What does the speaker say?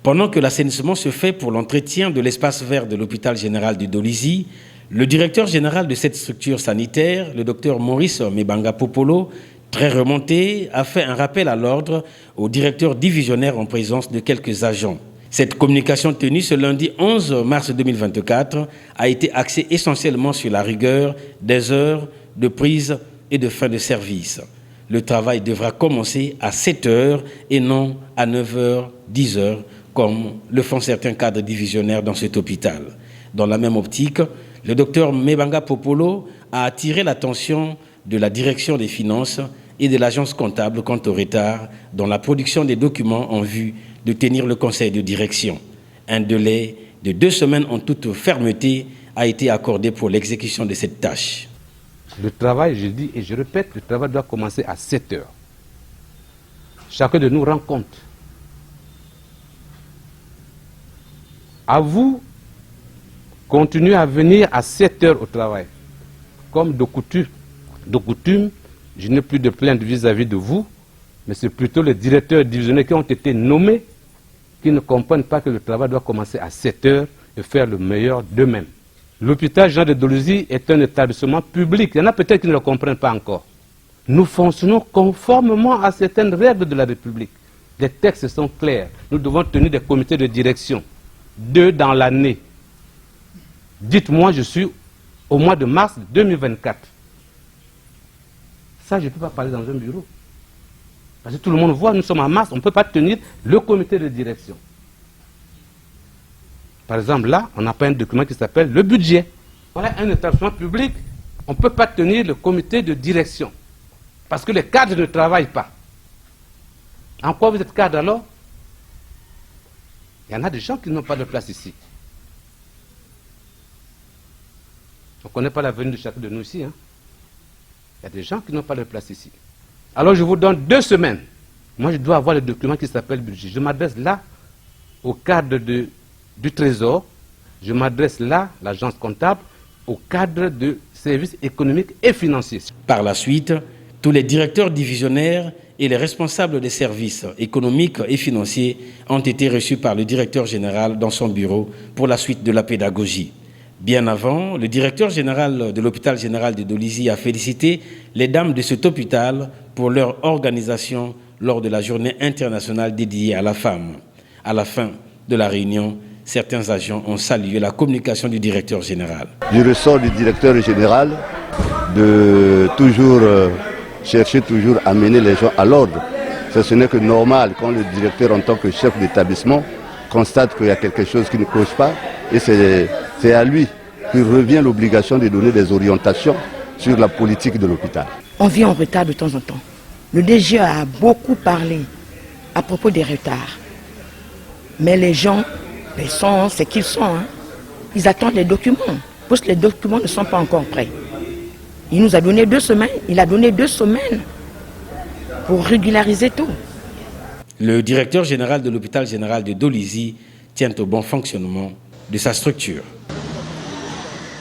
Pendant que l'assainissement se fait pour l'entretien de l'espace vert de l'hôpital général de Dolisie, le directeur général de cette structure sanitaire, le docteur Maurice Mebanga Popolo, très remonté, a fait un rappel à l'ordre au directeur divisionnaire en présence de quelques agents. Cette communication tenue ce lundi 11 mars 2024 a été axée essentiellement sur la rigueur des heures de prise et de fin de service. Le travail devra commencer à 7 heures et non à 9 heures, 10 heures, comme le font certains cadres divisionnaires dans cet hôpital. Dans la même optique, le docteur Mebanga Popolo a attiré l'attention de la direction des finances et de l'agence comptable quant au retard dans la production des documents en vue de tenir le conseil de direction. Un délai de 2 semaines en toute fermeté a été accordé pour l'exécution de cette tâche. Le travail, je dis et je répète, le travail doit commencer à 7 heures. Chacun de nous rend compte. À vous, continuez à venir à 7 heures au travail. Comme de coutume, je n'ai plus de plainte vis-à-vis de vous, mais c'est plutôt les directeurs divisionnaires qui ont été nommés qui ne comprennent pas que le travail doit commencer à 7 heures et faire le meilleur d'eux-mêmes. L'hôpital Jean de Dolisie est un établissement public. Il y en a peut-être qui ne le comprennent pas encore. Nous fonctionnons conformément à certaines règles de la République. Les textes sont clairs. Nous devons tenir des comités de direction. 2 dans l'année. Dites-moi, je suis au mois de mars 2024. Ça, je ne peux pas parler dans un bureau. Parce que tout le monde voit, nous sommes en mars, on ne peut pas tenir le comité de direction. Par exemple, là, on n'a pas un document qui s'appelle le budget. Voilà un établissement public, on ne peut pas tenir le comité de direction. Parce que les cadres ne travaillent pas. En quoi vous êtes cadre alors? Il y en a des gens qui n'ont pas de place ici. On ne connaît pas l'avenir de chacun de nous ici. Hein? Il y a des gens qui n'ont pas de place ici. Alors je vous donne 2 semaines. Moi je dois avoir le document qui s'appelle budget. Je m'adresse là au cadre du Trésor. Je m'adresse là, l'agence comptable, au cadre de services économiques et financiers. Par la suite, tous les directeurs divisionnaires et les responsables des services économiques et financiers ont été reçus par le directeur général dans son bureau pour la suite de la pédagogie. Bien avant, le directeur général de l'hôpital général de Dolisie a félicité les dames de cet hôpital pour leur organisation lors de la journée internationale dédiée à la femme. À la fin de la réunion, certains agents ont salué la communication du directeur général. Je ressens du directeur général de toujours chercher à mener les gens à l'ordre. Ce n'est que normal quand le directeur en tant que chef d'établissement constate qu'il y a quelque chose qui ne cause pas et c'est à lui que revient l'obligation de donner des orientations sur la politique de l'hôpital. On vient en retard de temps en temps. Le DG a beaucoup parlé à propos des retards. Mais les gens, c'est qu'ils sont. Hein. Ils attendent les documents. Parce que les documents ne sont pas encore prêts. Il nous a donné 2 semaines. Il a donné 2 semaines pour régulariser tout. Le directeur général de l'hôpital général de Dolisie tient au bon fonctionnement de sa structure.